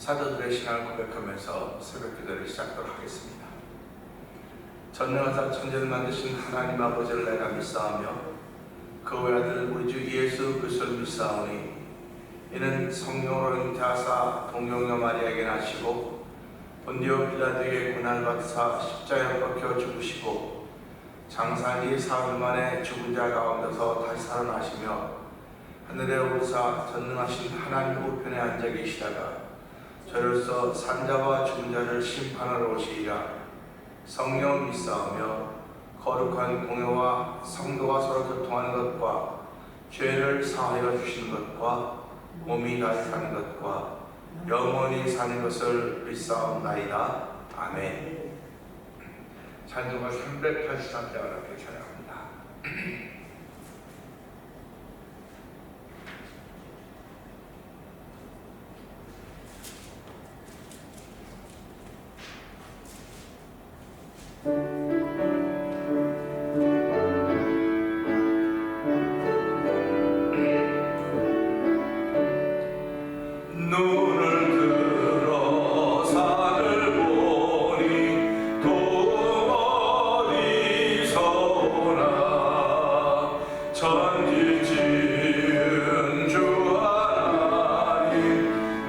사도들의 신앙을 고백하면서 새벽 기도를 시작하도록 하겠습니다. 전능하사 천지를 만드신 하나님 아버지를 내가 믿사오며 그 외아들 우리 주 예수 그리스도를 믿사오니 이는 성령으로 잉태하사 동정녀 마리아에게 나시고 본디오 빌라도에게 고난받으사 십자가에 박혀 죽으시고 장사한 지 사흘 만에 죽은 자 가운데서 다시 살아나시며 하늘에 오르사 전능하신 하나님 우편에 앉아 계시다가 저로서 산자와 죽은 자를 심판하러 오시리라. 성령 믿사오며 거룩한 공회와 성도가 서로 교통하는 것과 죄를 사하여 주시는 것과 몸이 다시 사는 것과 영원히 사는 것을 믿사옵나이다. 아멘. 찬송가 383장을 함께 찬양합니다.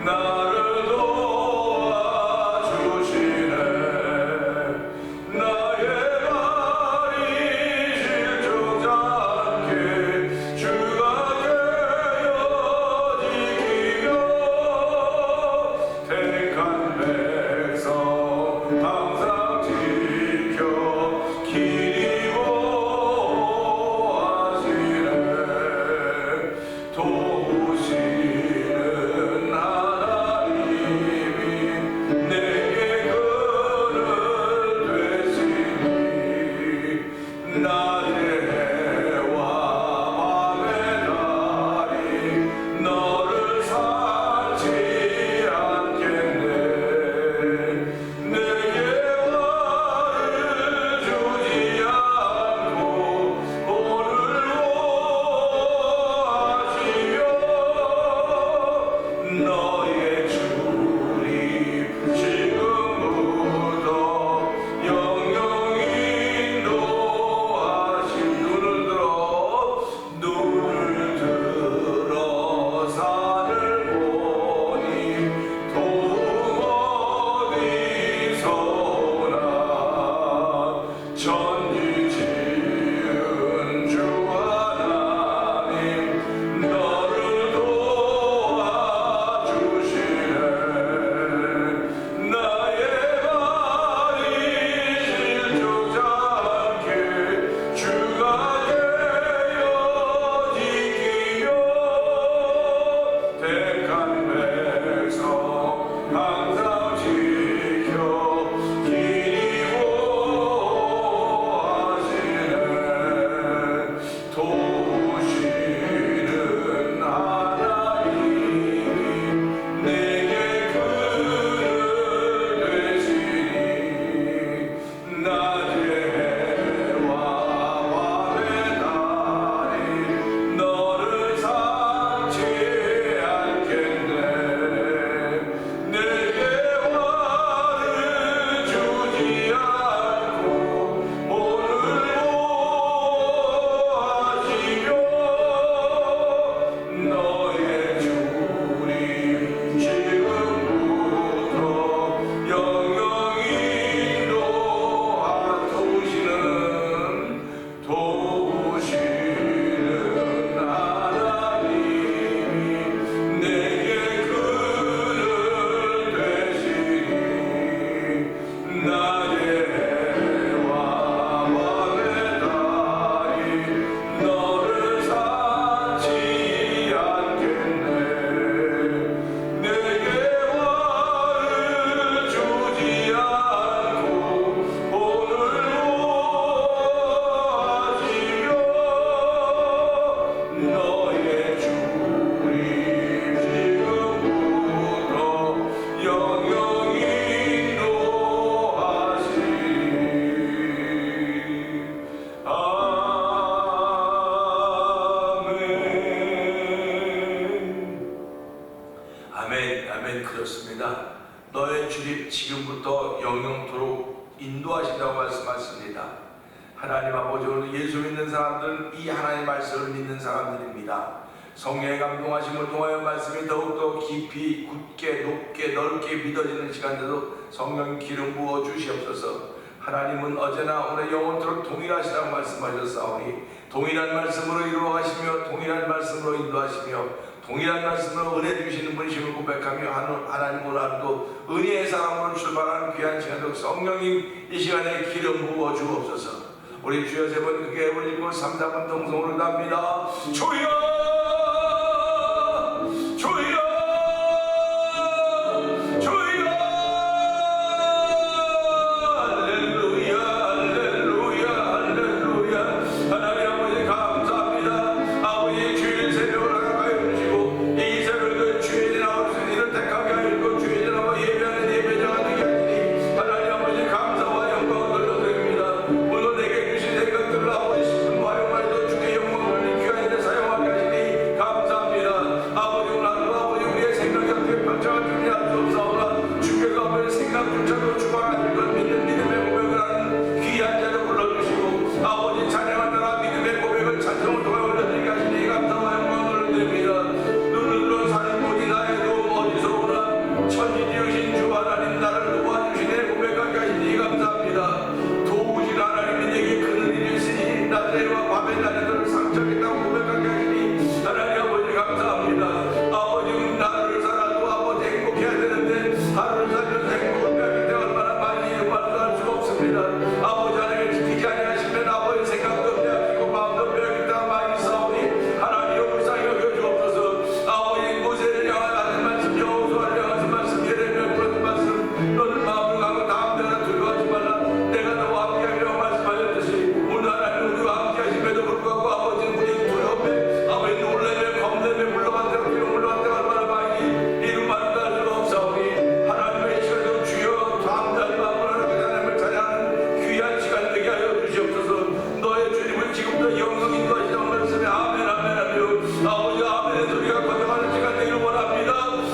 나를 도와주시네. 나의 너의 주님 지금부터 영영토록 인도하신다고 말씀하십니다. 하나님 아버지, 오늘 예수 믿는 사람들은 이 하나님의 말씀을 믿는 사람들입니다. 성령의 감동하심을 통하여 말씀이 더욱더 깊이 굳게 높게 넓게 믿어지는 시간대도 성령 기름 부어 주시옵소서. 하나님은 어제나 오늘 영원토록 동일하시다고 말씀하셨사오니 동일한 말씀으로 이루어가시며 동일한 말씀으로 인도하시며 동일한 말씀으로 은혜 주시는 분이심을 고백하며 하나님 오늘도 은혜의 사람으로 출발하는 귀한 시간도 성령님 이 시간에 기름 부어 주옵소서. 우리 주여 세 번 크게 올리고 3, 4분 동성으로 갑니다. 주여 주여 주여 할렐루야 할렐루야 할렐루야. 하나님 아버지 감사합니다. 아버지 주일 새벽을 가까이 주시고 이 새벽에 주일에 나올 수 있는 택하게 하시고 주일에 나와 예배하는 예배자가 되게 하시니 하나님 아버지 감사와 영광을 돌려드립니다. 오늘 내게 주신 생각들을 아버지 싶은 활용하여 주의 영광을 귀한 일에 사용하게 하시니 감사합니다. 아버지 오늘 아버지 우리의 생각이 어떻게 펼쳐가 주니 알 수 없사오나 주께서 아버지 생각조차도 주관하실 것 믿는 믿음의 고백을 하는 귀한 자를 불러주시고 아버지 찬양한 자라 믿음의 고백을 찬송을 통해 올려드리게 하시니 감사와 영광을 드립니다. 눈을 들어 사는 곳이 나의 도움 어디서 오나 천지 지으신 주 하나님 나를 도와주시네 고백하게 하시니 감사합니다. 도우신 하나님이 내게 큰 일이 있으니 낮에와 밤의 날에도 상처겠다고 고백하게 하시니 하나님 아버지 감사합니다. 아버지 나를 살아도 아버지 행복해야 되는데 하루를 살면서 행복을 빼앗길 때 얼마나 많이 이런 말도 할 수가 없습니다. 아버지 하나님을 지키지 아니하시면 아버지 생각도 빼앗기고 마음도 빼앗길 때가 많이 싸우니 하나님 불쌍히 여겨주옵소서. 아버지 모세를 향하는 말씀 여호수아를 향하는 말씀 예레미야를 부르는 말씀 너는 마음을 가고 다음 때나 두려워하지 말라 내가 너와 함께하리라고 말씀하셨듯이 오늘 하나님 우리와 함께하심에도 불구하고 아버지는 우리 두려움에 아버지 놀래며 겁내며 물러간 데가 뒤로 물러간 데가 얼마나 많이 이루 말도 할 수가 없사오니 하나님의 시간으로 주여 담대한 마음으로 하나님을 찬양하는 귀한 시간 되게 하여 주시옵소서. 너의 주님을 지금부터 영성 인도하시라고 말씀에 아멘 아멘 하며 아버지 아멘의 소리가 번져가는 시간 되기를 원합니다.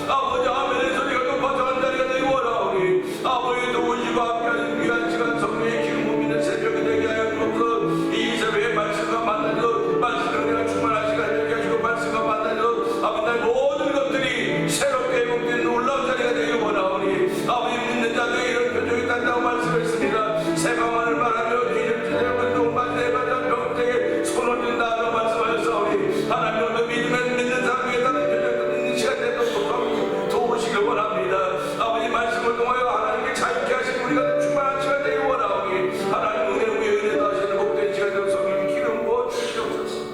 아버지 아멘의 소리가 또 번져가는 자리가 되기 원하오니 아버지 도우시고 함께하는 귀한 시간 성령의 기름 부비는 새벽이 되게 하여 주옵소서. 이 새벽에 말씀과 만나서 말씀을 내가 충만한 시간 되게 하시고 말씀과 만나서 아버지 나의 모든 것들이 새롭게 회복된 놀라운 자리가 되기 원하오니 아버지 믿는 자들에게 이런 표정이 된다고 말씀했습니다. 새방만을 말하며 기념지대로 동반대에 맞아 병들에게 손을 든다고 말씀하셨사오니 하나님 오늘 믿는 사람에게 따른 표정도 있는 시간 되도록 도우시길 원합니다. 아버지 말씀을 통하여 하나님께 자유케 하신 우리가 충만한 시간 되기 원하오니 하나님 은혜 위에 은혜도 하시는 복된 시간 되도록 성령 기름 부어 주시옵소서.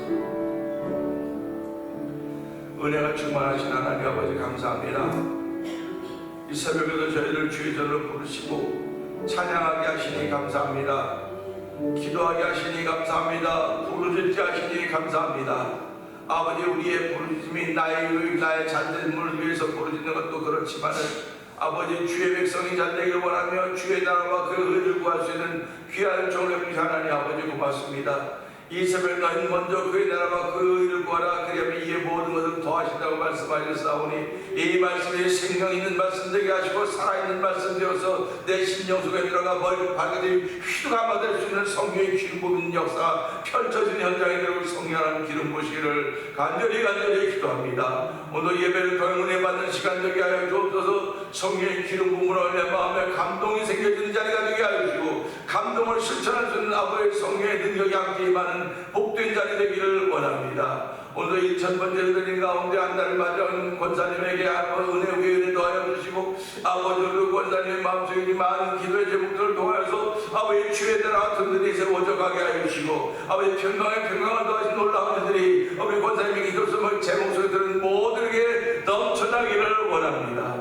은혜가 충만하신 하나님 아버지 감사합니다. 이 새벽에도 저희를 주의 전으로 부르시고 찬양하게 하시니 감사합니다. 기도하게 하시니 감사합니다. 부르짖게 하시니 감사합니다. 아버지 우리의 부르짖음이 나의 잔들을 위해서 부르짖는 것도 그렇지만 아버지 주의 백성이 잘되기를 원하며 주의 나라와 그 의를 구할 수 있는 귀한 종을 주신 하나님 아버지 고맙습니다. 이 새벽 너희는 먼저 그의 나라와 그 의를 구하라 그리하면 이에 모든 것을 더하신다고 말씀하셨사오니 이 말씀이 생명 있는 말씀 되게 하시고 살아있는 말씀 되어서 내 심령 속에 들어가 머리를 밝게 휘두가 받을 수 있는 성령의 기름 부는 역사 펼쳐진 현장에 들어올 성령하는 기름 부시기를 간절히 기도합니다. 오늘 예배를 통해 은혜 받는 시간 되게 하여 주옵소서. 성령의 기름 부음으로 내 마음에 감동이 생겨지는 자리가 되게 하여 주시고 감동을 실천할 수 있는 아버지의 성령의 능력이 함께 임하는 복된 자리 되기를 원합니다. 오늘 1000번째 드린 가운데 한 달을 맞이하는 권사님에게 은혜 위에 은혜 더하여 주시고 아버지 그 권사님의 마음속에 많은 기도의 제목들을 통하여서 아버지 주의 나라 같은 들이 세워져 가게 하여 주시고 아버지 평강을 더하신 놀라운 일들이 우리 권사님의 기도성을 제 목소리 들은 모두에게 넘쳐나기를 원합니다.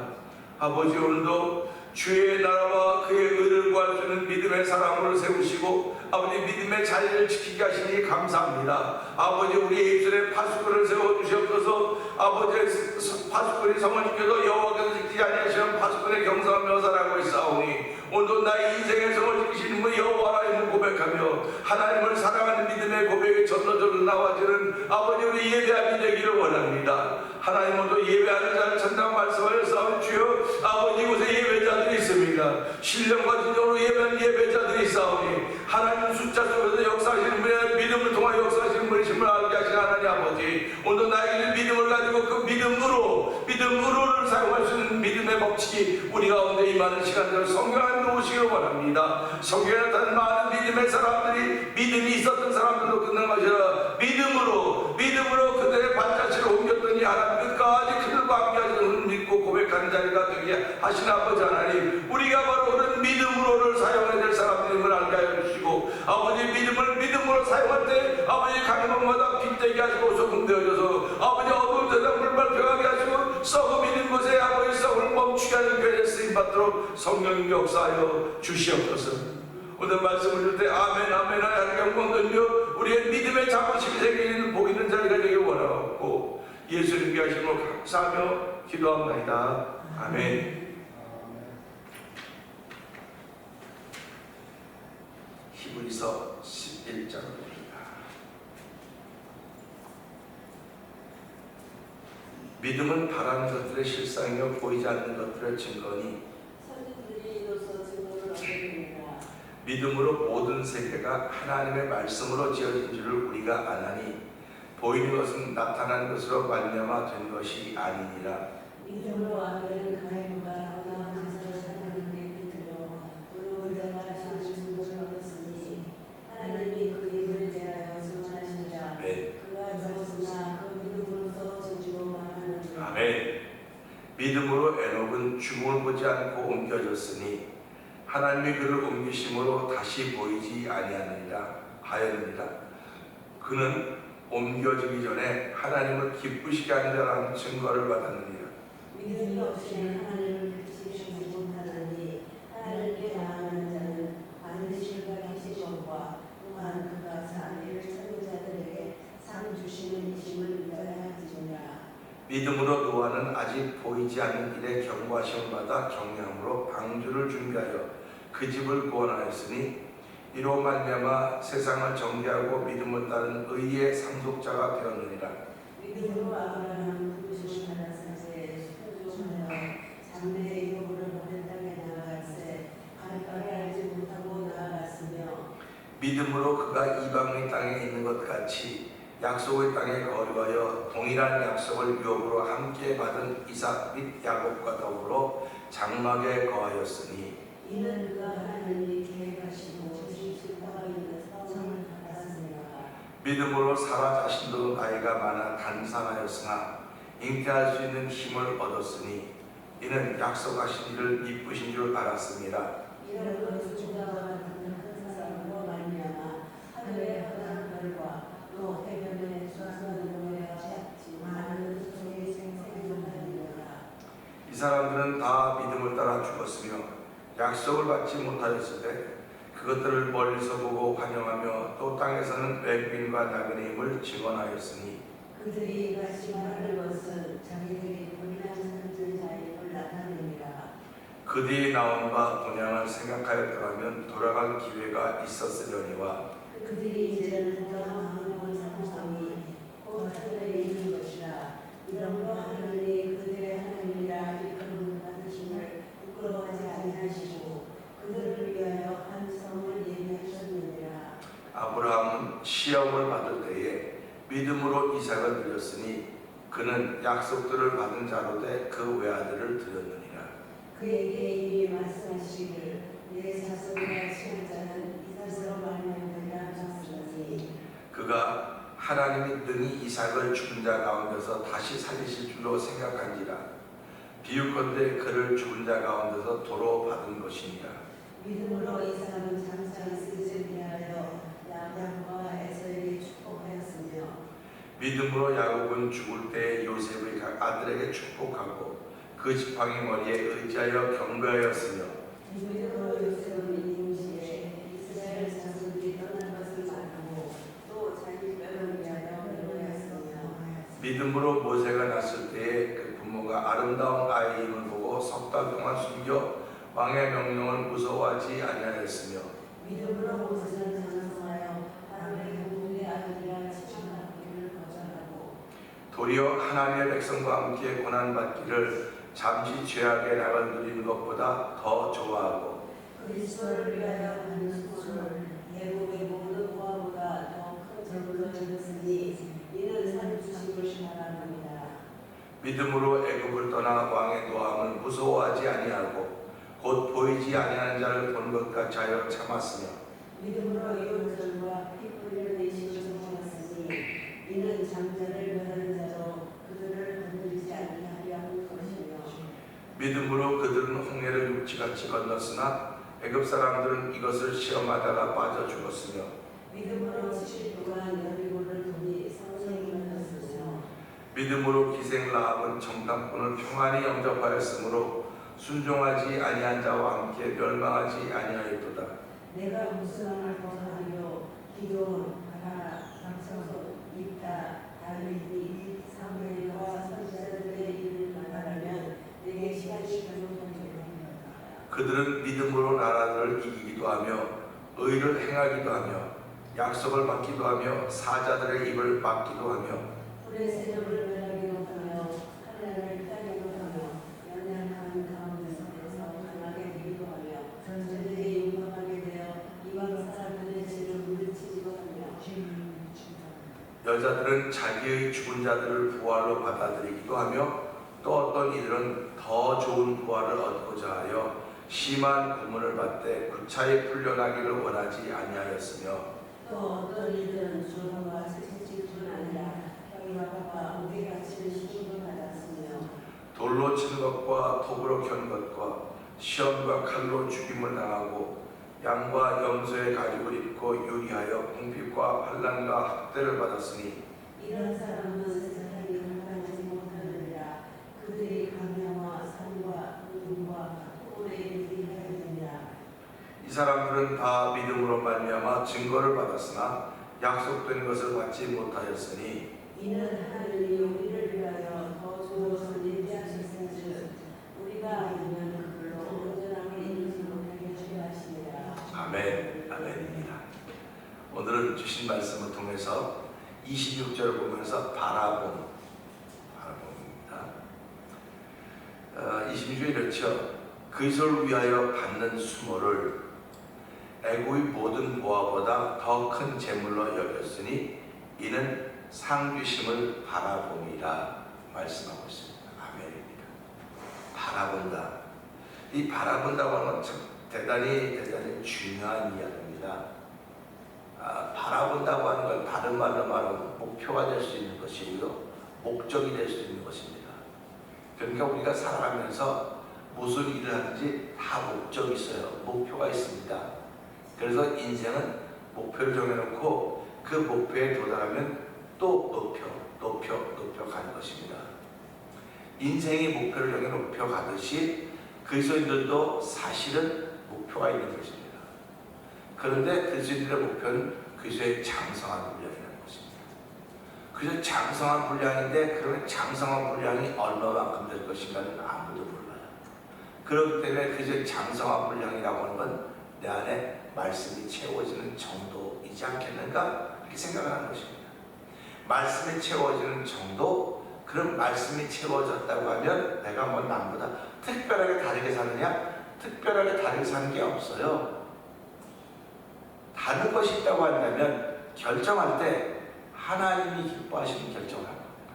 아버지 오늘도 주의 나라와 그의 의를 구할 수 있는 믿음의 사람을 세우시고 아버지 믿음의 자리를 지키게 하시니 감사합니다. 아버지 우리의 입술에 파수꾼을 세워주시옵소서. 아버지 파수꾼이 성을 지켜도 여호와께서 지키지 아니하시는 파수꾼의 경성한 묘사라고 있사오니 오늘도 나의 인생의 성을 지키시는 분 여호와라 고백하며 하나님을 사랑하는 믿음의 고백에 전도적으로 나와지는 아버지 우리 예배하기 되기를 원합니다. 하나님 오늘도 예배하는 자를 찬다고 말씀하셨사오니 주여 아버지 이곳에 예배 신령과 진정으로 예배한 예배자들이 있사오니 하나님 숫자 속에서 역사하시는 분의 믿음을 통하여 역사하시는 분이심을 알게 하신 하나님 아버지, 오늘 나에게는 믿음을 가지고 그 믿음으로를 사용할 수 있는 믿음의 법칙이 우리 가운데 임하는 시간들 성경 안에 오시기를 원합니다. 성경에 나타난 많은 믿음의 사람들이, 믿음이 있었던 사람들도 끝난 것이라 믿음으로 그들의 발자취를 옮겼더니 하나님 끝까지 그들과 함께 하시는 믿고 고백하는 자리가 되게 하신 아버지 하나님, 우리가 바로 그런 믿음으로를 사용해야 될 사람들임을 알게 하여 주시고, 아버지 믿음으로 사용할 때 아버지 가는 곳마다 빛되게 하시고 소금 되어져서 아버지 어두운 세상 불발 평하게 하시고 썩음 있는 곳에 아버지 썩음을 멈추게 하는 교회에 쓰임받도록 성령님 역사하여 주시옵소서. 오늘 말씀을 줄 때 아멘 하나님 영광 돌려 우리의 믿음의 자부심이 생기는 복 있는 자리가 되길 원하고 예수님께 하심으로 감사하며 기도합니다. 아멘. 히브리서 11장입니다. 믿음은 바라는 것들의 실상이요 보이지 않는 것들의 증거니 믿음으로 모든 세계가 하나님의 말씀으로 지어진 줄을 우리가 아나니 보이는 것은 나타난 것으로 말미암아 된 것이 아니니라. 믿음으로 아벨은 가인보다 나은 제사를 사랑하는 데 비틀어 그 의자가 자신을 얻었으니 하나님이 그 입을 대하여 증언하시니라. 그가 죽었으나 그 믿음으로서 진주로 말하느니라. 아멘. 믿음으로 에녹은 죽음을 보지 않고 옮겨졌으니 하나님이 그를 옮기심으로 다시 보이지 아니하느니라 하였느니라. 그는 옮겨지기 전에 하나님을 기쁘시게 하는 자라는 증거를 받았느니라. 믿음이 없이는 하나님을 기쁘시게 못하나니 하나님께 나아가는 자는 반드시 그가 계시심과 또한 그가 자기를 찾는 자들에게 상 주시는 이심을 믿어야 하지니라. 믿음으로 노아는 아직 보이지 않는 일에 경고하심을 받아 경량으로 방주를 준비하여 그 집을 구원하였으니 이로 말미암아 세상을 정죄하고 믿음을 따른 의의 상속자가 되었느니라. 믿음으로 아브라함은 부르심을 받았을 때 순종하여 장래의 여부를 보낸 땅에 나아갈새 바를 알지 못하고 나아갔으며 믿음으로 그가 이방인 땅에 있는 것 같이 약속의 땅에 거류하여 동일한 약속을 유업으로 함께 받은 이삭 및 야곱과 더불어 장막에 거하였으니 이는 그가 하나님이 계획하시고 주실 바가 있는 성을 받았습니다. 믿음으로 사라 자신도 나이가 많아 단산하였으나 잉태할 수 있는 힘을 얻었으니 이는 약속하신 이를 미쁘신 줄 알았습니다. 이런 것은 주가와 같은 큰 사람으로 말미암아 하늘의 허다한 별과 또 해변의 수수한 동에 많은 소의 생생을 하리라. 이 사람들은 다 믿음을 따라 죽었으며 약속을 받지 못하였을 때 그것들을 멀리서 보고 환영하며 또 땅에서는 외국인과 나그네임을 증언하였으니 그들이 이같이 말하는 것은 자기들이 본향 사는 자임을 나타내니라. 그들이 나온 바 본향을 생각하였더라면 돌아갈 기회가 있었으려니와 그들이 이제는 떠나는 상상이 곧 하늘에 있는 것이라. 이러므로 하나님이 그들의 하나님이라 일컬음 받으심을 부끄러워하지 아니하시고 그들을 위하여 한 성을 예비하셨느니라. 아브라함은 시험을 받을 때에 믿음으로 이삭을 드렸으니 그는 약속들을 받은 자로 돼 그 외아들을 드렸느니라. 그에게 이미 말씀하시기를 내 자손과 취한 자는 이삭으로 말미암으리라 하셨으니 그가 하나님이 능히 이삭을 죽은 자 가운데서 다시 살리실 줄로 생각한지라. 비유컨대 그를 죽은 자 가운데서 도로 받은 것이니라. 믿음으로 이삭은 장차 있으실 대하여 야곱과 에서에게 축복하였으며 믿음으로 야곱은 죽을 때 요셉의 각 아들에게 축복하고 그 지팡이 머리에 의지하여 경배하였으며 믿음으로 요셉은 임시에 이스라엘 자손들이 떠난 것을 말하고 또 자기 뼈를 위하여 기도하였으며 믿음으로 모세가 났을 때에 그 부모가 아름다운 아이임을 보고 석 달 동안 숨겨 왕의 명령을 무서워하지 아니하였으며 믿음으로 모세는 장성하여 바로의 공의 아들이라 칭함받기를 거절하고 도리어 하나님의 백성과 함께 고난받기를 잠시 죄악의 낙을 누리는 것보다 더 좋아하고 그리스도를 위하여 받는 수고를 예복의 모든 보화보다 더 큰 재물로 여겼으니 이는 산 주심을 바랍니다. 믿음으로 애굽을 떠나 왕의 노함을 무서워하지 아니하고 곧 보이지 아니하는 자를 본 것 같이 하여 참았으며 믿음으로 이웃들과 피 흘리는 이심을 정하였으니 이는 장자를 멸하는 자로 그들을 건드리지 않게 하려 하는 것이며 믿음으로 그들은 홍해를 육지같이 건넜으나 애굽 사람들은 이것을 시험하다가 빠져 죽었으며 믿음으로 7일 동안 여리고를 돈이 성령이 만났으며 믿음으로 기생 라합은 정탐꾼을 평안히 영접하였으므로 순종하지 아니한 자와 함께 멸망하지 아니하였도다. 내가 무슨 말을 거하며 기도원 바라 상서서 입다 다윗이 사무엘과 선지자들의 일을 말하면 내게 시간이 가능하리로다. 그들은 믿음으로 나라들을 이기기도 하며 의를 행하기도 하며 약속을 받기도 하며 사자들의 입을 막기도 하며 불의 세력을 멸하기도 하며 하늘을 따기도 하며 연약한 가운데서 강하게 되기도 하며 전쟁에 용감하게 되어 이방 사람들의 죄를 물리치기도 하며 여자들은 자기의 죽은 자들을 부활로 받아들이기도 하며 또 어떤 이들은 더 좋은 부활을 얻고자 하여 심한 고문을 받되 구차히 풀려나기를 원하지 아니하였으며 또 어떤 이들은 조롱과 채찍뿐 아니라 혀와 밥과 무게같이 시중을 받았으며 돌로 치는 것과 톱으로 켠 것과 시험과 칼로 죽임을 당하고 양과 염소의 가죽을 입고 유리하여 궁핍과 환난과 학대를 받았으니 이런 사람은 세상이 감당하지 못하느니라. 그들이 강야와 산과 눈과 꿀에 이르게 하느니라. 이 사람들은 다 믿음으로 말미암아 증거를 받았으나 약속된 것을 받지 못하였으니 이는 하늘이 우리를 위하여 더 좋은 것을 예비하셨은즉 우리가 아니면 그걸로 온전하게 이루지 못하게 주려 하시니라. 아멘, 아멘입니다. 오늘은 주신 말씀을 통해서 26절을 보면서 바라봄입니다. 26절이 이렇죠. 그리스도를 위하여 받는 수모를 애굽의 모든 보화보다 더 큰 재물로 여겼으니 이는 상주심을 바라봄이라 말씀하고 있습니다. 아멘입니다. 바라본다. 이 바라본다고 하는 건 참 대단히 중요한 이야기입니다. 바라본다고 하는 건 다른 말로 말하면 목표가 될 수 있는 것이고요, 목적이 될 수 있는 것입니다. 그러니까 우리가 살아가면서 무슨 일을 하든지 다 목적이 있어요. 목표가 있습니다. 그래서 인생은 목표를 정해놓고 그 목표에 도달하면 또 높여 가는 것입니다. 인생이 목표를 정해 높여 가듯이 그리스도인들도 사실은 목표가 있는 것입니다. 그런데 그리스도인들의 목표는 그리스도의 장성한 분량이라는 것입니다. 그래서 장성한 분량인데 그러면 장성한 분량이 얼마만큼 될 것인가는 아무도 몰라요. 그렇기 때문에 그리스도의 장성한 분량이라고 하는 건 내 안에 말씀이 채워지는 정도이지 않겠는가 이렇게 생각을 하는 것입니다. 말씀이 채워지는 정도, 그런 말씀이 채워졌다고 하면 내가 뭐 남보다 특별하게 다르게 사느냐? 특별하게 다르게 사는 게 없어요. 다른 것이 있다고 한다면 결정할 때 하나님이 기뻐하시는 결정을 하는 겁니다.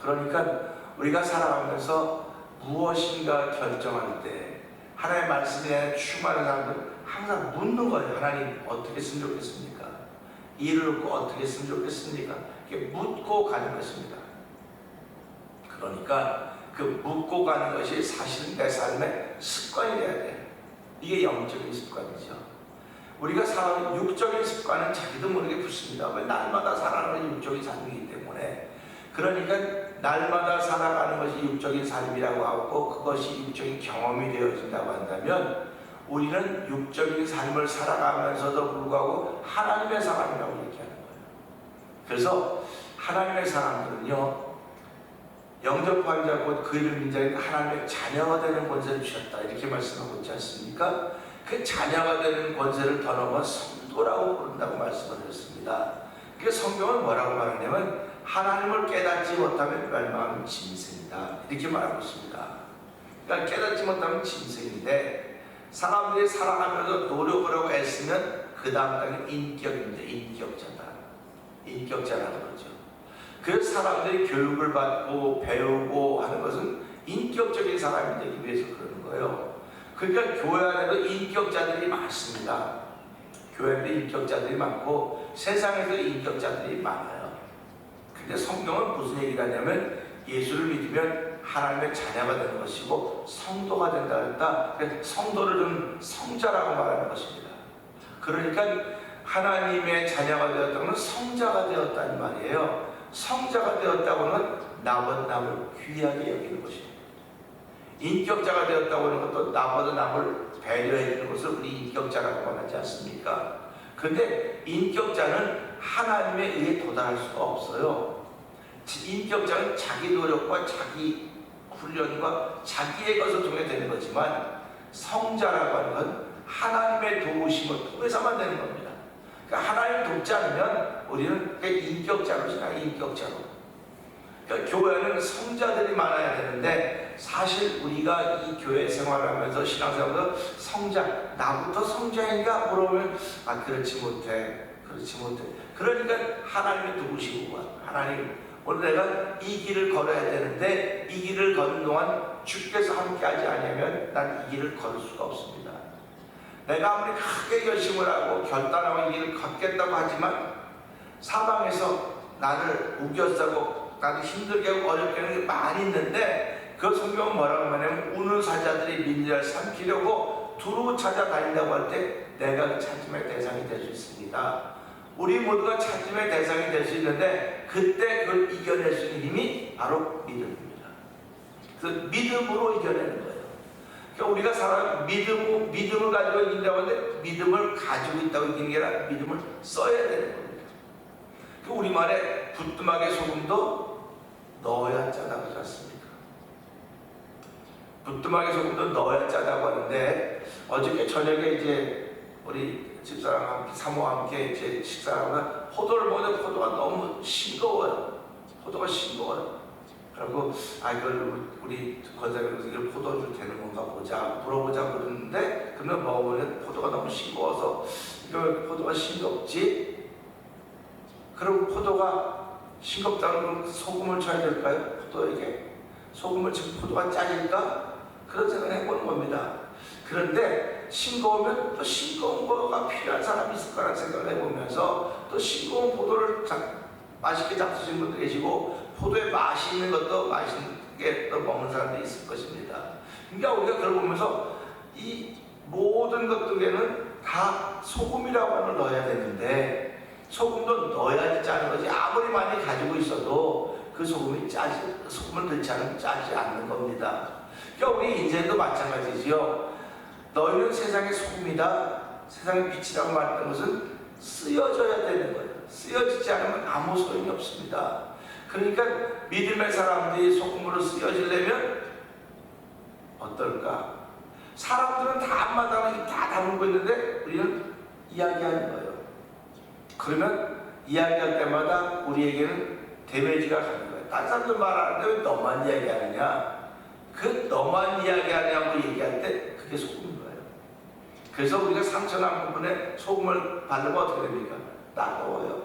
그러니까 우리가 살아가면서 무엇인가 결정할 때 하나님의 말씀에 대한 충만한 사람들은 항상 묻는 거예요. 하나님 어떻게 했으면 좋겠습니까? 일을 놓고 어떻게 했으면 좋겠습니까? 이렇게 묻고 가는 것입니다. 그러니까 그 묻고 가는 것이 사실은 내 삶의 습관이 돼야 돼요. 이게 영적인 습관이죠. 우리가 살아가는 육적인 습관은 자기도 모르게 붙습니다. 왜? 날마다 살아가는 육적인 삶이기 때문에. 그러니까 날마다 살아가는 것이 육적인 삶이라고 하고 그것이 육적인 경험이 되어진다고 한다면 우리는 육적인 삶을 살아가면서도 불구하고 하나님의 사람이라고 얘기하는 거예요. 그래서 하나님의 사람들은요, 영접한 자 곧 그 이름 인자인 하나님의 자녀가 되는 권세를 주셨다 이렇게 말씀하고 있지 않습니까? 그 자녀가 되는 권세를 더 넘어 성도라고 부른다고 말씀을 드렸습니다. 그 성경은 뭐라고 말하냐면 하나님을 깨닫지 못하면 멸망하는 짐승이다 이렇게 말하고 있습니다. 그러니까 깨닫지 못하면 짐승인데, 사람들이 살아가면서 노력을 하고 애쓰면 그 다음 단계는 인격입니다. 인격자라는 거죠. 그래서 사람들이 교육을 받고 배우고 하는 것은 인격적인 사람이 되기 위해서 그러는 거예요. 그러니까 교회 안에도 인격자들이 많습니다. 교회 안에 인격자들이 많고 세상에도 인격자들이 많아요. 근데 성경은 무슨 얘기를 하냐면 예수를 믿으면 하나님의 자녀가 되는 것이고 성도가 된다 했다. 성도를 좀 성자라고 말하는 것입니다. 그러니까 하나님의 자녀가 되었다고는 성자가 되었다는 말이에요. 성자가 되었다고는 남을 귀하게 여기는 것입니다. 인격자가 되었다고 하는 것도 나보다 남을 배려해 주는 것을 우리 인격자라고 말하지 않습니까? 그런데 인격자는 하나님에 의해 도달할 수가 없어요. 인격자는 자기 노력과 자기 훈련과 자기의 것을 통해 되는 거지만, 성자라고 하는 건 하나님의 도우심을 통해서만 되는 겁니다. 그러니까 하나님 돕지 않으면 우리는 인격자로 지나요. 인격자로. 그러니까 교회는 성자들이 많아야 되는데, 사실 우리가 이 교회 생활하면서 신앙생활하면서 성자, 나부터 성자인가 물어보면 그렇지 못해. 그러니까 하나님이 도우시고, 하나님 오늘 내가 이 길을 걸어야 되는데 이 길을 걷는 동안 주께서 함께하지 않으면 난 이 길을 걸을 수가 없습니다. 내가 아무리 크게 결심을 하고 결단하고 이 길을 걷겠다고 하지만 사방에서 나를 우겨싸고 나를 힘들게 하고 어렵게 하는 게 많이 있는데, 그 성경은 뭐라고 하냐면 우는 사자들이 민지를 삼키려고 두루 찾아다닌다고 할 때 내가 그 찾음의 대상이 될 수 있습니다. 우리 모두가 찾음의 대상이 될 수 있는데 그때 그걸 이겨낼 수 있는 힘이 바로 믿음입니다. 그 믿음으로 이겨내는 거예요. 그러니까 우리가 사람 믿음을 가지고 이긴다고 하는데 믿음을 가지고 있다고 이기는 게 아니라 믿음을 써야 되는 겁니다. 그 우리말에 부뚜막에 소금도 넣어야 짜다고 하지 않습니까? 부뚜막에 소금도 넣어야 짜다고 하는데, 어저께 저녁에 이제 우리 집사람과 함께 사모와 함께 이제 식사하다가 포도를 먹는데 포도가 너무 싱거워요. 그리고 이걸 우리 권사님께서 이걸 포도주 되는 건가 물어보자 그러는데, 그러면 먹으면 포도가 너무 싱거워서 이걸 포도가 싱겁지? 그럼 포도가 싱겁다면 소금을 쳐야 될까요? 포도에게 소금을 치면 포도가 짜질까? 그런 생각을 해보는 겁니다. 그런데 싱거우면 또 싱거운 거가 필요한 사람이 있을 거라는 생각을 해보면서, 또 싱거운 포도를 맛있게 잡수시는 분도 계시고 포도에 맛이 있는 것도 맛있게 또 먹는 사람도 있을 것입니다. 그러니까 우리가 그걸 보면서 이 모든 것들에는 다 소금이라고 하는 걸 넣어야 되는데, 소금도 넣어야지 짜는 거지 아무리 많이 가지고 있어도 그 소금을 넣지 않으면 짜지 않는 겁니다. 그러니까 우리 인생도 마찬가지지요. 너희는 세상의 소금이다, 세상의 빛이라고 말했던 것은 쓰여져야 되는 거예요. 쓰여지지 않으면 아무 소용이 없습니다. 그러니까 믿음의 사람들이 소금으로 쓰여지려면 어떨까? 사람들은 다 앞마당을 다 다루고 있는데 우리는 이야기하는 거예요. 그러면 이야기할 때마다 우리에게는 데미지가 가는 거예요. 다른 사람들 말하는데 왜 너만 이야기하느냐? 그 너만 이야기하냐고 얘기할 때 그게 소금인 거예요. 그래서 우리가 상처난 부분에 소금을 바르면 어떻게 됩니까? 따가워요.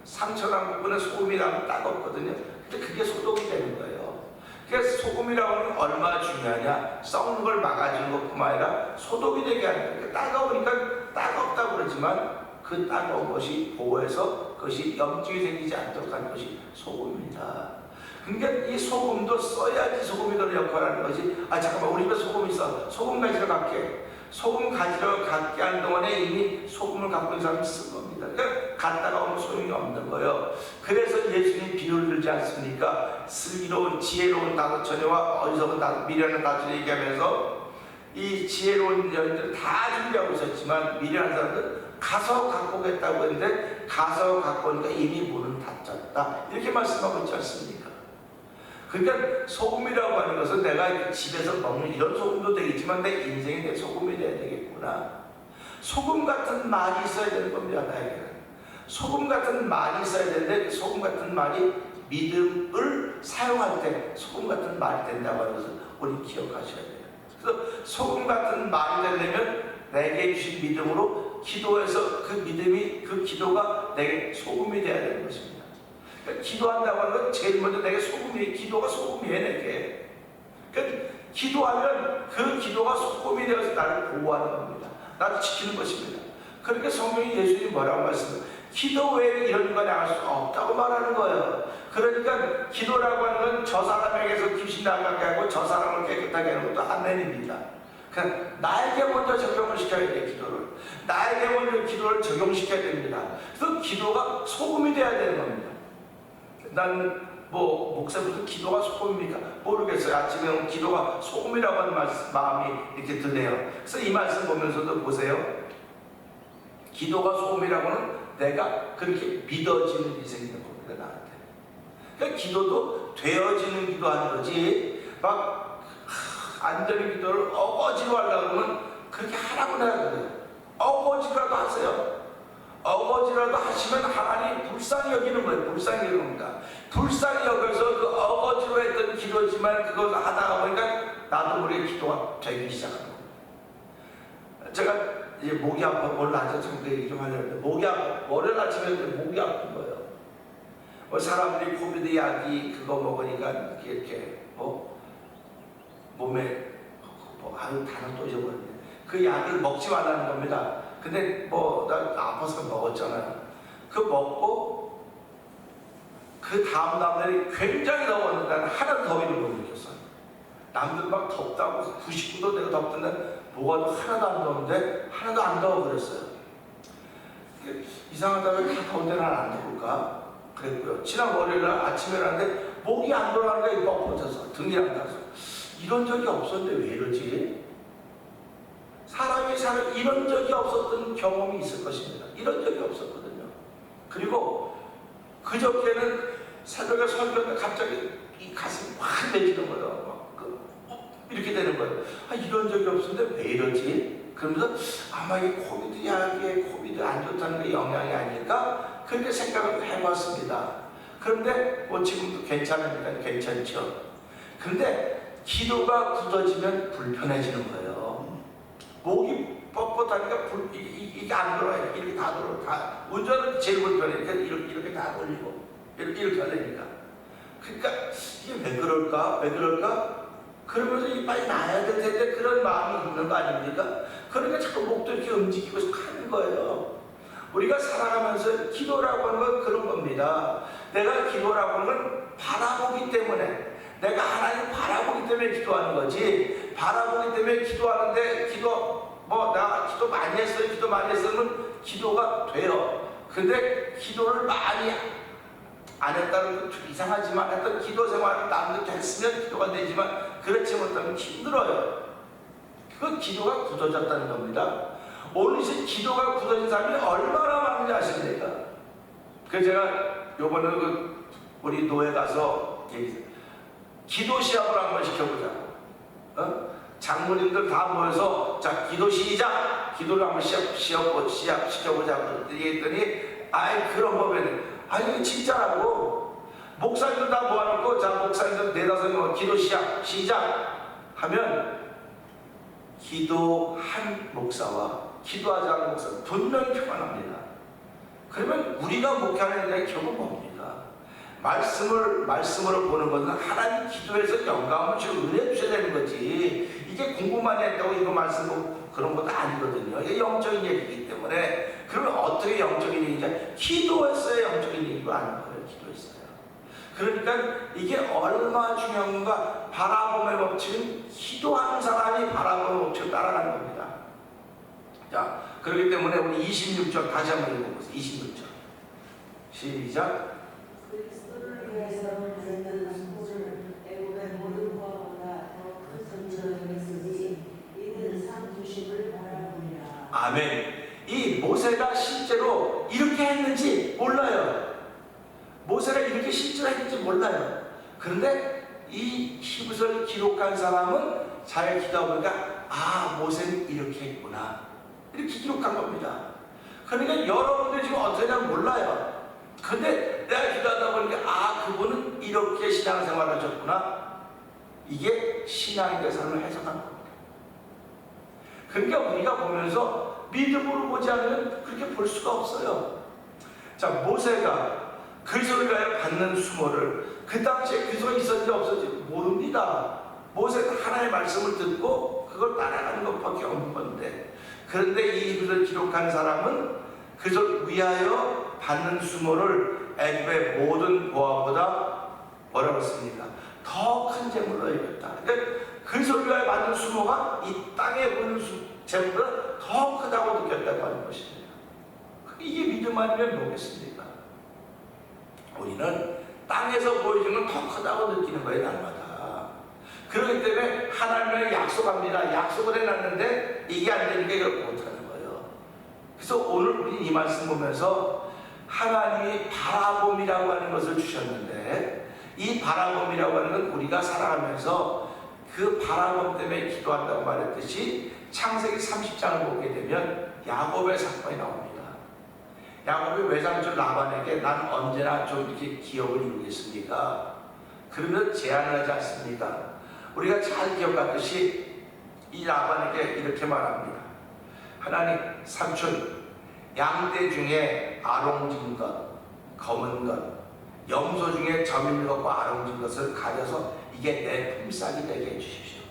상처난 부분에 소금이라면 따갑거든요. 근데 그게 소독이 되는 거예요. 그래서 소금이라고 하는 게 얼마나 중요하냐? 썩는 걸 막아주는 것뿐만 아니라 소독이 되게 하는 거예요. 따가우니까 따갑다고 그러지만 그 따가운 것이 보호해서 그것이 염증이 생기지 않도록 하는 것이 소금입니다. 그러니까 이 소금도 써야지 소금이 그런 역할을 하는 것이, 잠깐만 우리 집에 소금 있어, 소금 가지러 갈게. 소금 가지러 갈게 하는 동안에 이미 소금을 갖고 있는 사람이 쓴 겁니다. 그러니까 갔다가 오면 소용이 없는 거예요. 그래서 예수님이 비유를 들지 않습니까? 슬기로운 지혜로운 다섯 처녀와 어리석은 미련한 다섯 처녀 얘기하면서 이 지혜로운 여인들은 다 준비하고 있었지만 미련한 사람들은 가서 갖고 오겠다고 했는데 가서 갖고 오니까 이미 문은 닫혔다, 이렇게 말씀하고 있지 않습니까? 그러니까 소금이라고 하는 것은 내가 집에서 먹는 이런 소금도 되겠지만 내 인생이 내 소금이 돼야 되겠구나. 소금 같은 말이 있어야 되는 겁니다. 나에게는 소금 같은 말이 있어야 되는데 그 소금 같은 말이 믿음을 사용할 때 소금 같은 말이 된다고 하는 것은 우리 기억하셔야 돼요. 그래서 소금 같은 말이 되려면 내게 주신 믿음으로 기도해서 그 믿음이, 그 기도가 내게 소금이 되어야 되는 것입니다. 그러니까 기도한다고 하는 건 제일 먼저 내게 소금이, 기도가 소금이에요, 내게. 그러니까 기도하면 그 기도가 소금이 되어서 나를 보호하는 겁니다. 나를 지키는 것입니다. 그러니까 성경이 예수님이 뭐라고 말씀해요? 기도 외에 이런 거 나갈 수 없다고 말하는 거예요. 그러니까 기도라고 하는 건 저 사람에게서 귀신 나가게 하고 저 사람을 깨끗하게 하는 것도 아멘입니다. 그러니까 나에게 먼저 적용을 시켜야 돼, 기도를. 나에게 먼저 기도를 적용시켜야 됩니다. 그래서 기도가 소금이 돼야 되는 겁니다. 난 목사님도 기도가 소금입니까? 모르겠어요. 아침에 기도가 소금이라고 하는 마음이 이렇게 드네요. 그래서 이 말씀 보면서도 보세요. 기도가 소금이라고는 내가 그렇게 믿어지는 일이 생기는 겁니다, 나한테. 그러니까 기도도 되어지는 기도하는 거지, 막 안 되는 기도를 어거지로 하려고 그러면 그렇게 하라고 내가 그래요. 어거지라도 하세요. 어거지라도 하시면 하나님 불쌍히 여기는 거예요. 불쌍히 여기는 겁니다. 불쌍히 여겨서 그 어거지로 했던 기도지만 그걸 하다가 보니까 나도 모르게 기도가 되기 시작하는 거예요. 제가 이제 목이 아파, 오늘 아침에 그 얘기 좀 하려고 했는데, 목이 아파, 월요일 아침에 목이 아픈 거예요. 사람들이 코비드 약이 그거 먹으니까 이렇게 몸에 아유 단어 또 잊어버렸네. 그 약을 먹지 말라는 겁니다. 근데 나 아파서 먹었잖아요. 그 먹고 그 다음날에 굉장히 더웠는데 나는 하나도 더위를 못 느꼈어요. 남들 막 덥다고 99도 내가 덥던데 뭐가 하나도 안 더운데 하나도 안 더워 그랬어요. 이상하다, 왜 다 더운데 난 안 더울까? 그랬고요. 지난 월요일날 아침에 일어났는데 목이 안 돌아가니까 이거 엎어져서 등이랑 닿아서 이런 적이 없었는데 왜 이러지? 사람이 이런 적이 없었던 경험이 있을 것입니다. 이런 적이 없었거든요. 그리고 그저께는 새벽에 설교하는데 갑자기 이 가슴이 확 내지는 거예요. 이렇게 되는 거예요. 이런 적이 없었는데 왜 이러지? 그러면서 아마 이 코비드 약에 코비드 안 좋다는 게 영향이 아닐까? 그렇게 생각을 해봤습니다. 그런데 지금도 괜찮으니까 괜찮죠. 그런데 기도가 굳어지면 불편해지는 거예요. 목이 뻣뻣하니까 이게 안 돌아요. 이렇게 다 돌아요. 운전은 제일 불편해. 이렇게 다 돌리고 이렇게 하려니까. 그러니까 이게 왜 그럴까? 그러면서 이 빨리 나아야 될 텐데 그런 마음이 있는 거 아닙니까? 그러니까 자꾸 목도 이렇게 움직이고 하는 거예요. 우리가 살아가면서 기도라고 하는 건 그런 겁니다. 내가 기도라고 하는 건 바라보기 때문에, 내가 하나님 바라보기 때문에 기도하는 거지, 바라보기 때문에 기도하는데 나 기도 많이 했으면 기도가 돼요. 근데 기도를 많이 안 했다는 건 좀 이상하지만 하여튼 기도 생활을 남들 했으면 기도가 되지만 그렇지 못하면 힘들어요. 그건 기도가 굳어졌다는 겁니다. 오늘 이제 기도가 굳어진 사람이 얼마나 많은지 아십니까? 그래서 제가 요번에 우리 노예 가서 기도 시합을 한번 시켜보자고. 장모님들 다 모여서 자 기도 시작! 기도를 한번 시작시켜보자고 얘기했더니 그런 법에는 이게 진짜라고. 목사님들 다 모아놓고 자 목사님들 4-5명 기도 시작 하면 기도한 목사와 기도하지 않은 목사는 분명히 표가 납니다. 그러면 우리가 목회하는 데 결국 뭡니까? 말씀으로 보는 것은 하나님 기도해서 영감을 주고 은혜 주셔야 되는 거지, 이게 공부만 했다고 이거 말씀 그런 것도 아니거든요. 이게 영적인 얘기이기 때문에. 그러면 어떻게 영적인 얘기냐? 기도했어야 영적인 얘기가 아닌 거예요. 기도했어요. 그러니까 이게 얼마나 중요한 건가. 바라봄의 법칙은 기도하는 사람이 바라봄의 법칙을 따라가는 겁니다. 자, 그렇기 때문에 우리 26절 다시 한번 읽어보세요. 26절 시작. 그리스도를 위해서 받는 수고를 애국의 모든 것보다 더 큰 선처를 했으니 이는 상 주심을 바라봅니다. 아멘. 이 모세가 실제로 이렇게 했는지 몰라요. 모세가 이렇게 실제로 했는지 몰라요. 그런데 이 히브리서를 기록한 사람은 잘 기도하니까 모세는 이렇게 했구나, 이렇게 기록한 겁니다. 그러니까 여러분들 지금 어떻게 하냐면 몰라요. 근데 내가 기도하다 보니까 그분은 이렇게 신앙생활을 하셨구나, 이게 신앙의 삶을 해석한 겁니다. 그러니까 우리가 보면서 믿음으로 보지 않으면 그렇게 볼 수가 없어요. 자, 모세가 그리스도를 위하여 받는 수모를 그 당시에 그리스도가 있었는지 없었는지 모릅니다. 모세는 하나님의 말씀을 듣고 그걸 따라가는 것밖에 없는 건데, 그런데 이 글을 기록한 사람은 그리스도를 위하여 받는 수모를 애굽의 모든 보화보다 뭐라고 씁니까? 더 큰 재물로 여겼다. 그러니까 그리스도를 위하여 받는 수모가 이 땅에 보이는 재물보다 더 크다고 느꼈다고 하는 것입니다. 이게 믿음 아니면 뭐겠습니까? 우리는 땅에서 보여주는 건 더 크다고 느끼는 거예요, 날마다. 그렇기 때문에 하나님을 약속합니다. 약속을 해놨는데 이게 안 되니까 이걸 못하는 거예요. 그래서 오늘 우리 이 말씀 보면서 하나님이 바라봄이라고 하는 것을 주셨는데, 이 바라봄이라고 하는 건 우리가 살아가면서 그 바라봄 때문에 기도한다고 말했듯이 창세기 30장을 보게 되면 야곱의 사건이 나옵니다. 야곱이 외삼촌 라반에게 난 언제나 좀 이렇게 기업을 이루겠습니까? 그러면 제안을 하지 않습니까? 우리가 잘 기억하듯이 이 라반에게 이렇게 말합니다. 하나님, 삼촌, 양떼 중에 아롱진 것, 검은 것, 염소 중에 점 있는 것과 아롱진 것을 가져서 이게 내 품삯이 되게 해주십시오.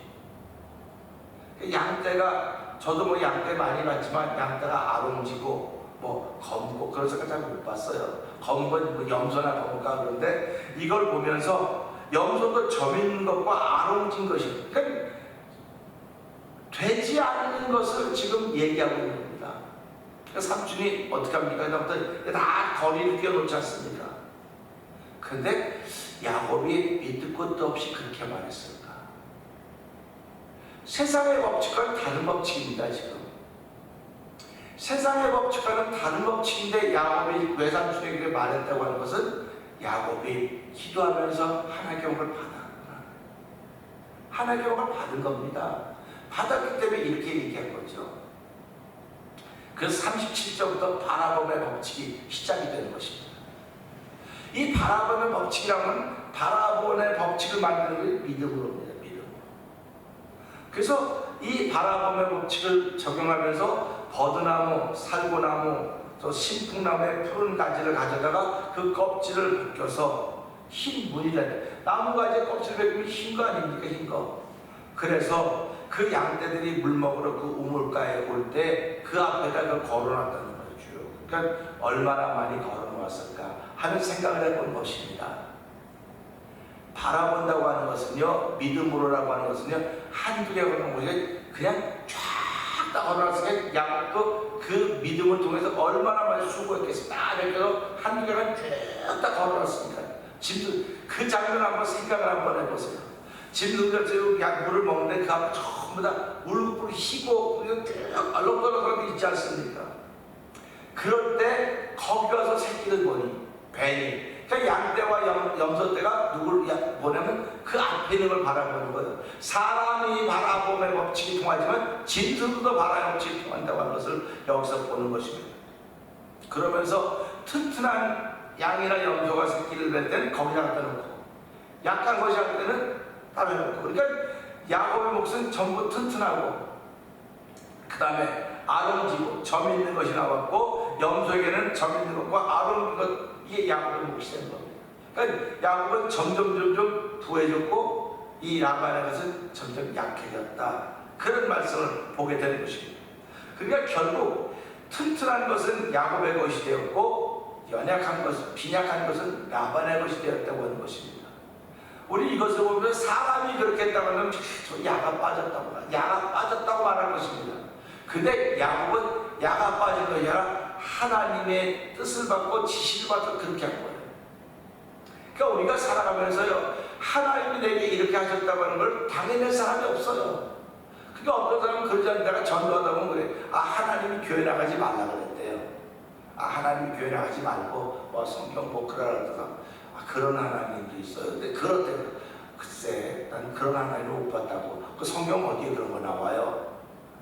양떼가, 저도 뭐 양떼 많이 봤지만 양떼가 아롱지고 뭐 검고 그런 색깔 잘 못 봤어요. 검은 건 뭐 염소나 검은가 그런데 이걸 보면서 염소도 점 있는 것과 아롱진 것이, 그러니까 되지 않는 것을 지금 얘기하고 있는 겁니다. 그러니까 삼촌이 어떻게 합니까? 그다음부터 다 거리를 뛰어놓지 않습니까? 근데 야곱이 밑도 끝도 없이 그렇게 말했을까? 세상의 법칙과는 다른 법칙입니다. 지금 세상의 법칙과는 다른 법칙인데 야곱이 외삼촌에게 말했다고 하는 것은 야곱이 기도하면서 하나님의 경험을 받았구나, 하나님의 경험을 받은 겁니다. 받았기 때문에 이렇게 얘기한 거죠. 그래서 37절부터 바라봄의 법칙이 시작이 되는 것입니다. 이 바라봄의 법칙이라면 바라봄의 법칙을 만드는 게 믿음으로입니다. 믿음으로. 그래서 이 바라봄의 법칙을 적용하면서 버드나무, 살구나무, 또 신풍나무의 푸른 가지를 가져다가 그 껍질을 벗겨서 흰 무늬가 돼. 나무가지의 껍질을 벗기면 흰 거 아닙니까? 흰 거. 그래서 그 양떼들이 물 먹으러 그 우물가에 올 때 그 앞에다 그걸 걸어놨다는 거죠. 그러니까 얼마나 많이 걸어놓았을까 하는 생각을 해본 것입니다. 바라본다고 하는 것은요, 믿음으로라고 하는 것은요, 한두 개 걸어놓은 것이 그냥 쫙 걸어놨으니까 양도 그 믿음을 통해서 얼마나 많이 수고했겠습니까? 이렇게 한두 개가 쭉 다 걸어놨습니다. 짐도 그 장면 한번 생각을 한번 해보세요. 짐승들 물을 먹는데 그 앞에 전부 다 울긋불긋 희고 쭉 얼렁덜렁 있지 않습니까? 그럴 때 거기 가서 새끼를 보니 뱀이, 그러니까 양떼와 염소떼가 누구를 보내면 그 앞에 있는 걸 바라보는 거예요. 사람이 바라봄의 법칙이 통하지만 짐승도 바라봄의 법칙이 통한다고 하는 것을 여기서 보는 것입니다. 그러면서 튼튼한 양이나 염소가 새끼를 낼 때는 거기다 갖다 놓고, 약한 것이 할 때는 다음에 놓고, 그러니까 야곱의 몫은 전부 튼튼하고 그 다음에 아름지고 점 있는 것이 나왔고, 염소에게는 점 있는 것과 아름 것, 이게 야곱의 몫이 되는 겁니다. 그러니까 야곱은 점점 부해졌고 이 라반의 것은 점점 약해졌다, 그런 말씀을 보게 되는 것입니다. 그러니까 결국 튼튼한 것은 야곱의 것이 되었고 연약한 것은, 빈약한 것은 라반의 것이 되었다고 하는 것입니다. 우리 이것을 보면 사람이 그렇게 했다고 하면 저 야가 빠졌다고 말할 것입니다. 근데 야곱은 야가 빠진 것이 아니라 하나님의 뜻을 받고 지시를 받고 그렇게 한 거예요. 그러니까 우리가 살아가면서요, 하나님이 내게 이렇게 하셨다고 하는 걸 당해낼 사람이 없어요. 그러니까 어떤 사람은 그러지 않는 데가 전도하다 보면 그래. 하나님이 교회 나가지 말라 그랬대요. 하나님이 교회 나가지 말고 뭐 성경 복으라 그러다가 그런 하나님도 있어요. 근데 그렇대요. 글쎄, 난 그런 하나님을 못 봤다고. 그 성경 어디에 그런 거 나와요?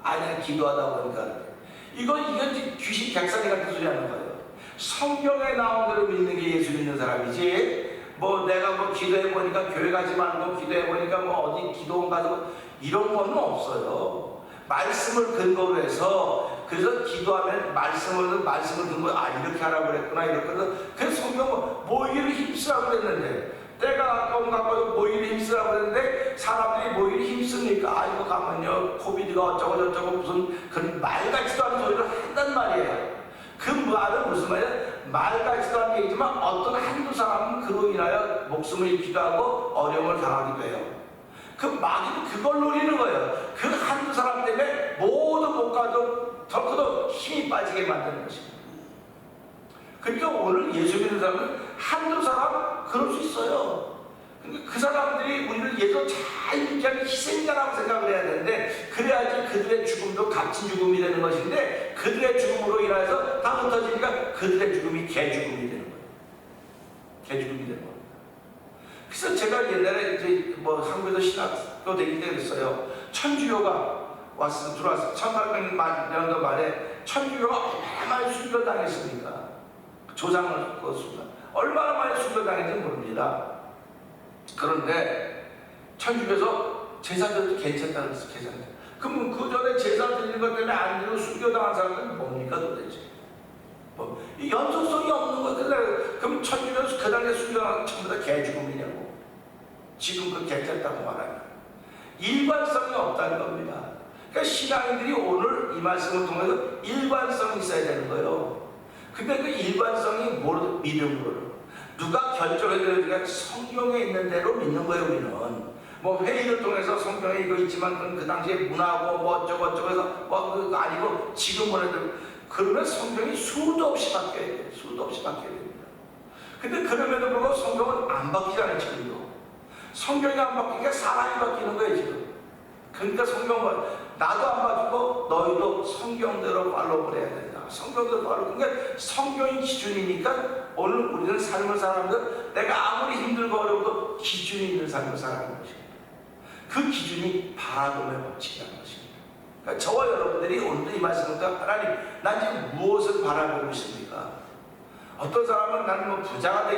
그냥 기도하다 보니까. 이건 귀신 객사리 같은 소리 하는 거예요. 성경에 나온 대로 믿는 게 예수 믿는 사람이지, 뭐 내가 뭐 기도해 보니까 교회 가지 말고 기도해 보니까 뭐 어디 기도원 가서 이런 건 없어요. 말씀을 근거로 해서 그래서 기도하면 말씀을 근거로 이렇게 하라고 그랬구나 이렇게 해서 그래서 성경은 모이기를 힘쓰라고 그랬는데 때가 가까운 가까워서 모이기를 힘쓰라고 그랬는데 사람들이 모이기를 힘씁니까? 이거 가면요 코비드가 어쩌고 저쩌고 무슨 그런 말 같지도 않은 소리를 한단 말이에요. 그 말은 무슨 말이야? 말 같지도 않은 얘기지만 어떤 한두 사람은 그로 인하여 목숨을 잃기도 하고 어려움을 당하기도 해요. 그 마귀는 그걸 노리는 거예요. 그 한두 사람 때문에 모두 못 가도 덜커도 힘이 빠지게 만드는 것입니다. 그러니까 오늘 예수 믿는 사람은 한두 사람 그럴 수 있어요. 그러니까 그 사람들이 우리를 예수 잘 유지하는 희생자라고 생각을 해야 되는데 그래야지 그들의 죽음도 값진 죽음이 되는 것인데 그들의 죽음으로 인해서 다 흩어지니까 그들의 죽음이 개죽음이 되는 거예요. 개죽음이 되는 거예요. 그래서 제가 옛날에 이제 뭐 한국에서 신학교 다닐 때 그랬어요. 천주교가 들어왔어요. 1800년도 말에 천주교가 얼마나 많이 순교당했습니까? 조상을 그었습니다. 얼마나 많이 순교당했는지 모릅니다. 그런데 천주교에서 제사들도 괜찮다고 했어요. 제사들. 그럼 그 전에 제사 드리는 것 때문에 안 드리고 순교당한 사람들은 뭡니까 도대체? 뭐 연속성이 없는 거예요. 그럼 천주교에서 그 당시에 순교당한 전부 다 개죽음이냐고. 지금 그 괜찮다고 말하는 일관성이 없다는 겁니다. 그러니까 신앙인들이 오늘 이 말씀을 통해서 일관성이 있어야 되는 거예요. 근데 그 일관성이 뭐로? 믿음으로. 누가 결정해드리니까 성경에 있는 대로 믿는 거예요. 우리는 뭐 회의를 통해서 성경에 이거 있지만 그 당시에 문하고 뭐 어쩌고 해서 뭐 그거 아니고 지금 보내도 그러면 성경이 수도 없이 바뀌어야 돼요. 수도 없이 바뀌어야 됩니다. 근데 그럼에도 불구하고 성경은 안 바뀌잖아요. 지금도 성경이 안 바뀌니까 사람이 바뀌는 거예요. 지금. 그러니까 성경은 나도 안 바뀌고 너희도 성경대로 팔로우를 해야 된다. 성경대로 팔로우. 그러니까 성경이 기준이니까 오늘 우리는 삶을 살아가면서 내가 아무리 힘들고 어려워도 기준이 있는 삶을 살아가는 것입니다. 그 기준이 바라봄의 법칙이라는 것입니다. 그러니까 저와 여러분들이 오늘도 이 말씀을 듣고 하나님 난 지금 무엇을 바라보고 있습니까? 어떤 사람은 나는 뭐 부자가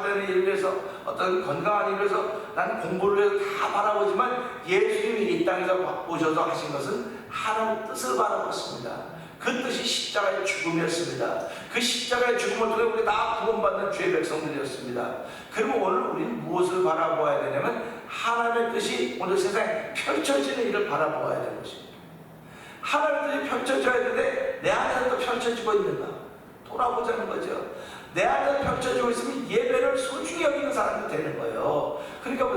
되는 일을 위해서 어떤 건강한 일을 위해서 나는 공부를 위해서 다 바라보지만 예수님이 이 땅에서 오셔서 하신 것은 하나님의 뜻을 바라봤습니다. 그 뜻이 십자가의 죽음이었습니다. 그 십자가의 죽음을 통해 우리 다 구원받는 주의 백성들이었습니다. 그러면 오늘 우리는 무엇을 바라보아야 되냐면 하나님의 뜻이 오늘 세상에 펼쳐지는 일을 바라보아야 되는 것입니다. 하나님의 뜻이 펼쳐져야 되는데 내 안에서 펼쳐지고 있는가? 돌아보자는 거죠. 내 안에 펼쳐지고 있으면 예배를 소중히 여기는 사람이 되는 거예요. 그러니까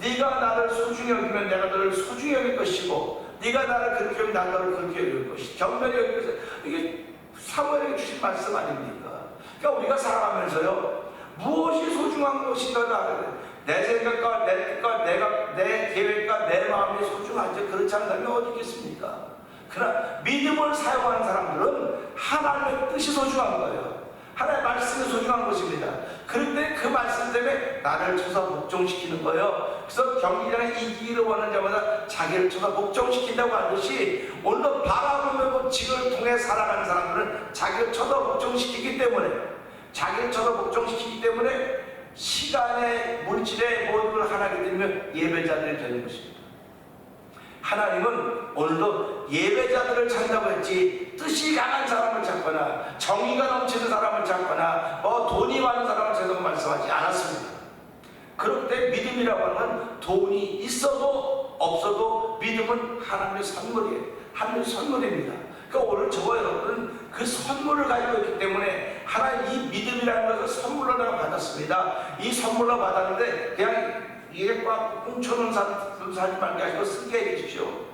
네가 나를 소중히 여기면 내가 너를 소중히 여길 것이고 네가 나를 그렇게 여기면 나를 그렇게 여길 것이고 경멸히 여길 것이고 이게 사무엘에게 주신 말씀 아닙니까? 그러니까 우리가 살아가면서요 무엇이 소중한 것인가 내 생각과 내 뜻과 내 계획과 내 마음이 소중하지 그렇지 않다면 어디 있겠습니까? 그러나 믿음을 사용하는 사람들은 하나님의 뜻이 소중한 거예요. 하나님의 말씀이 소중한 것입니다. 그런데 그 말씀 때문에 나를 쳐서 복종시키는 거예요. 그래서 경기장에 이기기를 원하는 자마다 자기를 쳐서 복종시킨다고 하듯이 오늘도 바라보는 법칙을 통해 살아가는 사람들은 자기를 쳐서 복종시키기 때문에 시간의 물질의 모든 걸 하나님께 드리면 예배자들이 되는 것입니다. 하나님은 오늘도 예배자들을 찾는다고 했지 뜻이 강한 사람을 찾거나 정의가 넘치는 사람을 찾거나 돈이 많은 사람을 찾는 말씀하지 않았습니다. 그럴 때 믿음이라고 하는 건 돈이 있어도 없어도 믿음은 하나님의 선물이에요. 하나님의 선물입니다. 그러니까 오늘 저와 여러분은 그 선물을 가지고 있기 때문에 하나님 이 믿음이라는 것을 선물로 내가 받았습니다. 이 선물로 받았는데 그냥 이게 꽉 꽁쳐놓은 사지 말게 하시고 쓰게 해주십시오.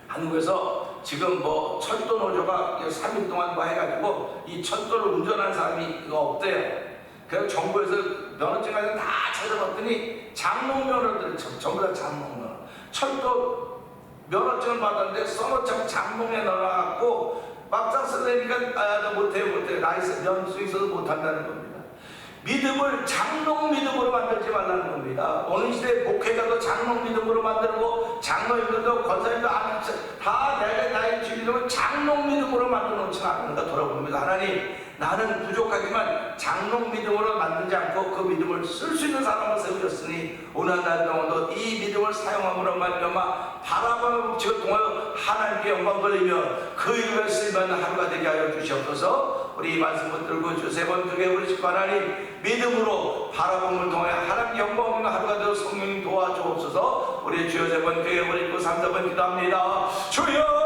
한국에서 지금 뭐 철도 노조가 3일 동안 뭐 해가지고 이 철도를 운전하는 사람이 없대요. 그래서 정부에서 면허증 가지고 다 찾아봤더니 장롱면허들 전부 다 장롱면허. 철도 면허증을 받았는데 써놓자고 장롱에 넣어갖고 막상 쓰려니까 못해요. 라이센스 면허증 있어도 못한다는 겁니다. 믿음을 장롱 믿음으로 만들지 말라는 겁니다. 오늘 시대에 목회자도 장롱 믿음으로 만들고 장로님들도 권사님도 다 나의 주님을 장롱 믿음으로 만들어 놓지 않는가 돌아봅니다. 하나님 나는 부족하지만 장롱 믿음으로 만들지 않고 그 믿음을 쓸 수 있는 사람을 세우셨으니 오늘 날 동안도 이 믿음을 사용함으로 말미암아 바라보는 법칙을 통하여 하나님께 영광 돌리며 그 이름을 쓰임받는 하루가 되게 하여 주시옵소서. 우리 이 말씀 붙들고 주 세 번 두개 우리 집 하나님 믿음으로 바라봄을 통하여 하나님 영광 없는 하루가 되어 성령님 도와주옵소서. 우리 주여 세 번 두개 우리 3, 4번 기도합니다. 주여